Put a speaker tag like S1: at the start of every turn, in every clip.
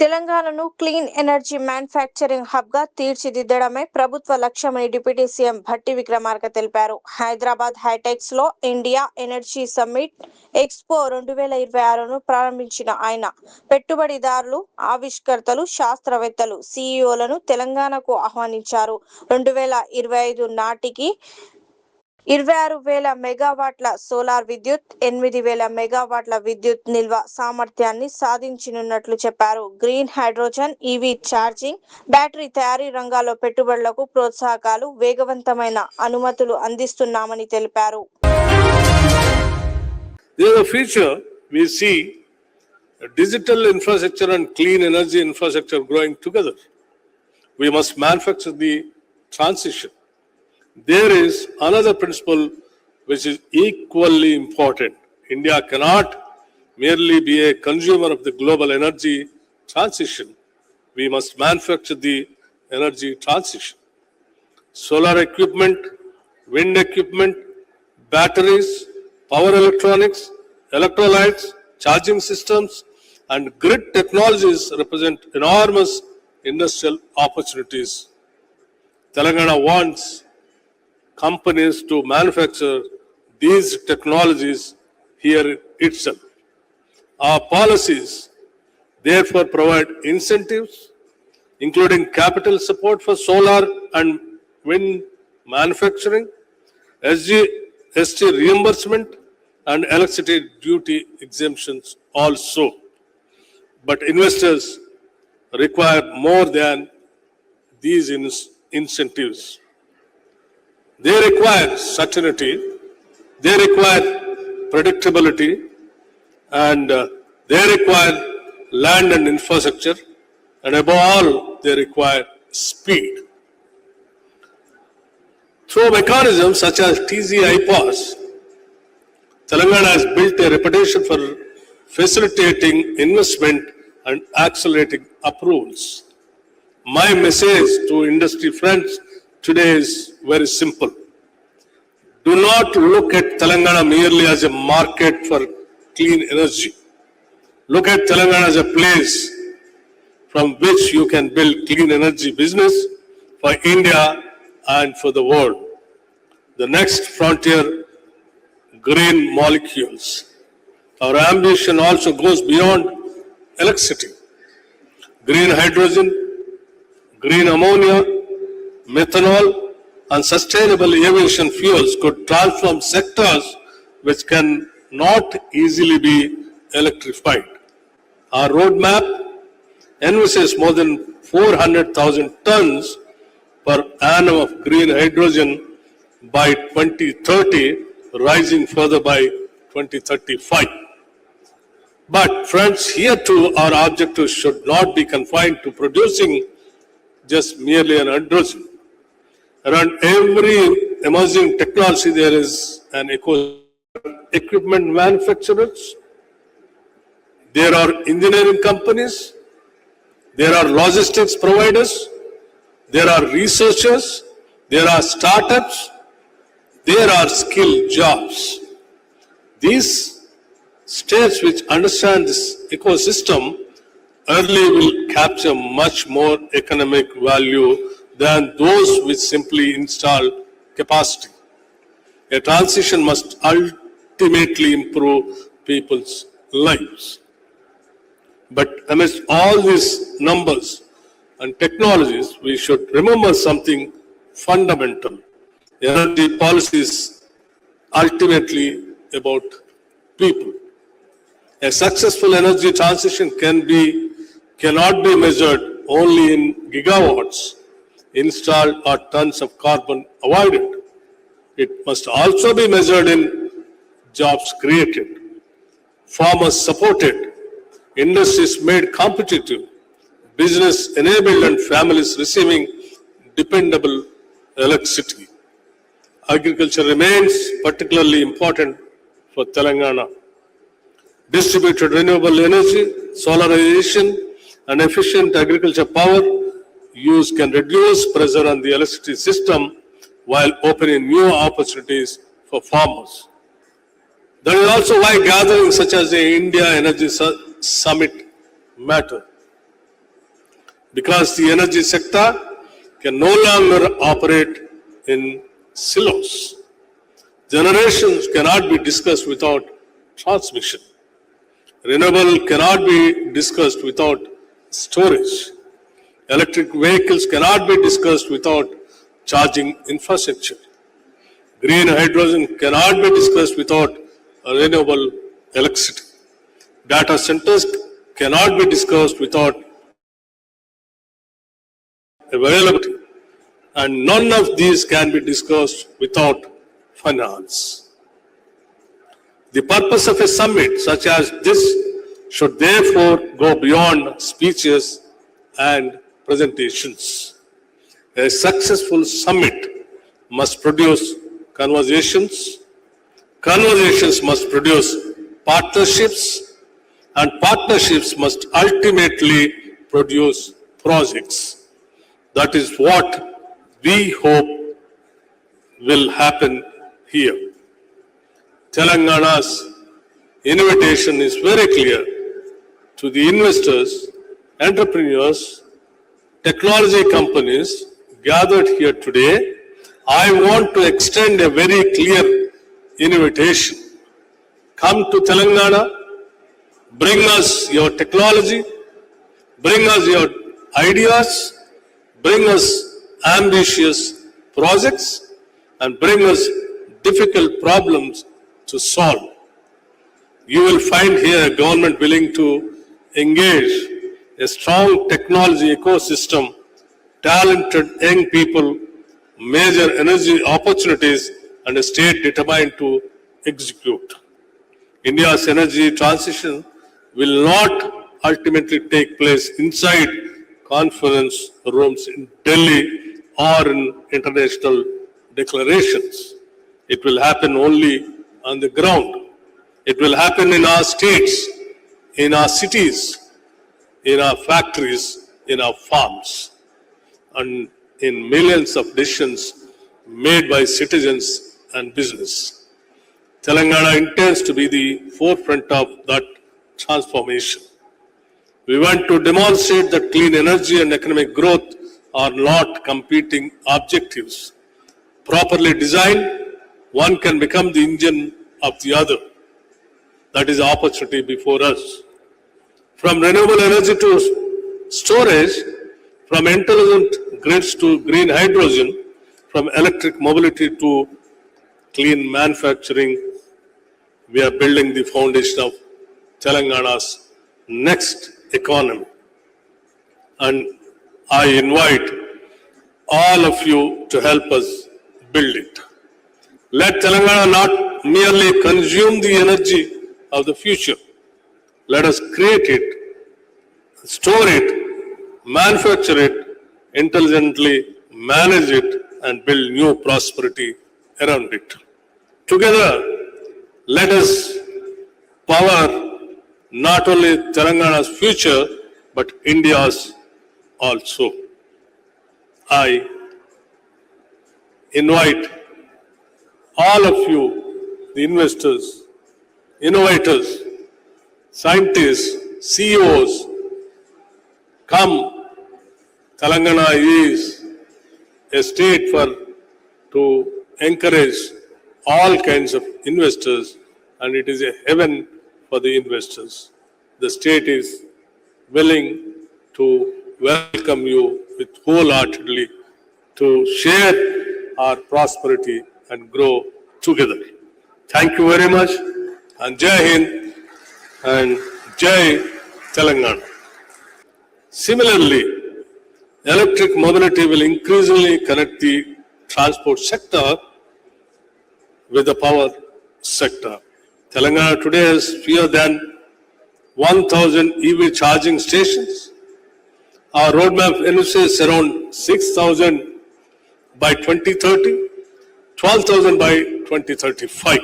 S1: తెలంగాణను clean energy manufacturing hub గా తీర్చిదిద్దడమే ప్రభుత్వ లక్ష్యమని డిప్యూటీ సీఎం భట్టి విక్రమార్క తెలిపారు. హైదరాబాద్ హైటెక్స్ లో ఇండియా ఎనర్జీ సమ్మిట్ ఎక్స్పో 2026ను ప్రారంభించిన ఆయన పెట్టుబడిదారులు, ఆవిష్కర్తలు, శాస్త్రవేత్తలు, సీఈఓలను తెలంగాణకు ఆహ్వానించారు. 2025 నాటికి 26,000 మెగావాట్ల సోలార్ విద్యుత్, 8,000 మెగావాట్ల విద్యుత్ నిల్వ సామర్థ్యాన్ని సాధించనున్నట్లు చెప్పారు. Green hydrogen, EV charging, battery తయారీ రంగాల్లో పెట్టుబడులకు ప్రోత్సాహకాలు, వేగవంతమైన అనుమతులు అందిస్తున్నామని తెలిపారు.
S2: In the future, we see digital infrastructure and clean energy infrastructure growing together. We must manufacture the transition. There is another principle which is equally important. India cannot merely be a consumer of the global energy transition. We must manufacture the energy transition. Solar equipment, wind equipment, batteries, power electronics, electrolytes, charging systems, and grid technologies represent enormous industrial opportunities. Telangana wants companies to manufacture these technologies here itself. Our policies therefore provide incentives, including capital support for solar and wind manufacturing, ST reimbursement, and electricity duty exemptions also. But investors require more than these incentives. They require certainty, they require predictability, and they require land and infrastructure, and above all, they require speed. Through mechanisms such as TZ-IPAS, Telangana has built a reputation for facilitating investment and accelerating approvals. My message to industry friends today is very simple. Do not look at Telangana merely as a market for clean energy. Look at Telangana as a place from which you can build clean energy business for India and for the world. The next frontier, green molecules. Our ambition also goes beyond electricity. Green hydrogen, green ammonia, methanol, and sustainable aviation fuels could transform sectors which can not easily be electrified. Our roadmap envisages more than 400,000 tons per annum of green hydrogen by 2030, rising further by 2035. But friends, here too our objectives should not be confined to producing just merely an hydrogen. Around every emerging technology there is an equipment manufacturers, there are engineering companies, there are logistics providers, there are researchers, there are startups, there are skilled jobs. These states which understand this ecosystem early will capture much more economic value than those which simply install capacity. A transition must ultimately improve people's lives. But amidst all these numbers and technologies, we should remember something fundamental. Energy policy is ultimately about people. A successful energy transition cannot be measured only in gigawatts installed or tons of carbon avoided. It must also be measured in jobs created, farmers supported, industries made competitive, business enabled, and families receiving dependable electricity. Agriculture remains particularly important for Telangana. Distributed renewable energy, solarization, and efficient agriculture power use can reduce pressure on the electricity system while opening new opportunities for farmers. That is also why gatherings such as the India Energy Summit matter. because the energy sector can no longer operate in silos. Generations cannot be discussed without transmission. Renewable cannot be discussed without storage. Electric vehicles cannot be discussed without charging infrastructure. Green hydrogen cannot be discussed without renewable electricity. Data centers cannot be discussed without availability. And none of these can be discussed without finance. The purpose of a summit such as this should therefore go beyond speeches and presentations. A successful summit must produce conversations, conversations must produce partnerships, and partnerships must ultimately produce projects. That is what we hope will happen here. Telangana's invitation is very clear to the investors, entrepreneurs, technology companies gathered here today. I want to extend a very clear invitation. Come to Telangana, bring us your technology, bring us your ideas, bring us ambitious projects, and bring us difficult problems to solve. You will find here a government willing to engage a strong technology ecosystem, talented young people, major energy opportunities, and a state determined to execute. India's energy transition will not ultimately take place inside conference rooms in Delhi or in international declarations. It will happen only on the ground. It will happen in our states, in our cities, in our factories, in our farms, and in millions of decisions made by citizens and business. Telangana intends to be the forefront of that transformation. We want to demonstrate that clean energy and economic growth are not competing objectives. Properly designed, one can become the engine of the other. That is the opportunity before us. From renewable energy to storage, from intelligent grids to green hydrogen, from electric mobility to clean manufacturing, we are building the foundation of Telangana's next economy. And I invite all of you to help us build it. Let Telangana not merely consume the energy of the future. Let us create it, store it, manufacture it, intelligently manage it, and build new prosperity around it. Together, let us power not only Telangana's future, but India's also. I invite all of you, the investors, innovators, scientists, CEOs, come. Telangana is a state to encourage all kinds of investors, and it is a heaven for the investors. The state is willing to welcome you with wholeheartedly to share our prosperity and grow together. Thank you very much, and Jai Hind and Jai Telangana. Similarly, electric mobility will increasingly connect the transport sector with the power sector. Telangana today has fewer than 1,000 EV charging stations. Our roadmap envisages around 6,000 by 2030, 12,000 by 2035.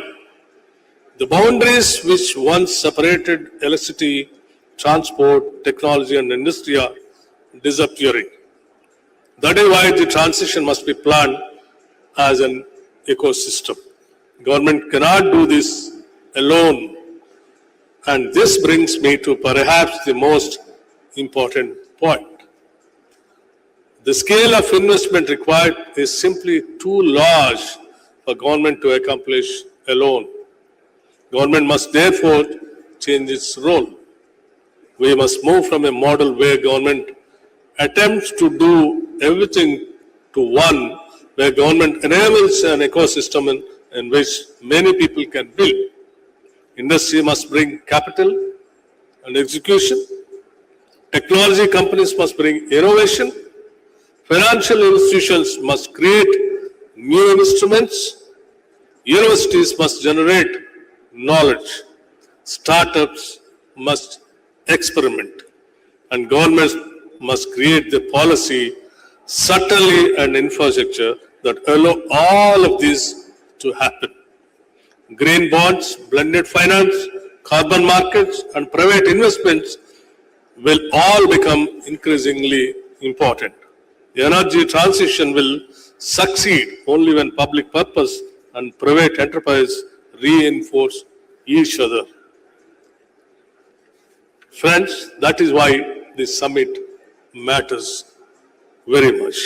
S2: The boundaries which once separated electricity, transport, technology, and industry are disappearing. That is why the transition must be planned as an ecosystem. Government cannot do this alone. And this brings me to perhaps the most important point. The scale of investment required is simply too large for government to accomplish alone. Government must therefore change its role. We must move from a model where government attempts to do everything to one where government enables an ecosystem in which many people can build. Industry must bring capital and execution. Technology companies must bring innovation. Financial institutions must create new instruments. Universities must generate knowledge. Startups must experiment. And governments must create the policy, subtly and infrastructure that allow all of these to happen. Green bonds, blended finance, carbon markets, and private investments will all become increasingly important. The energy transition will succeed only when public purpose and private enterprise reinforce each other. Friends, that is why this summit matters very much.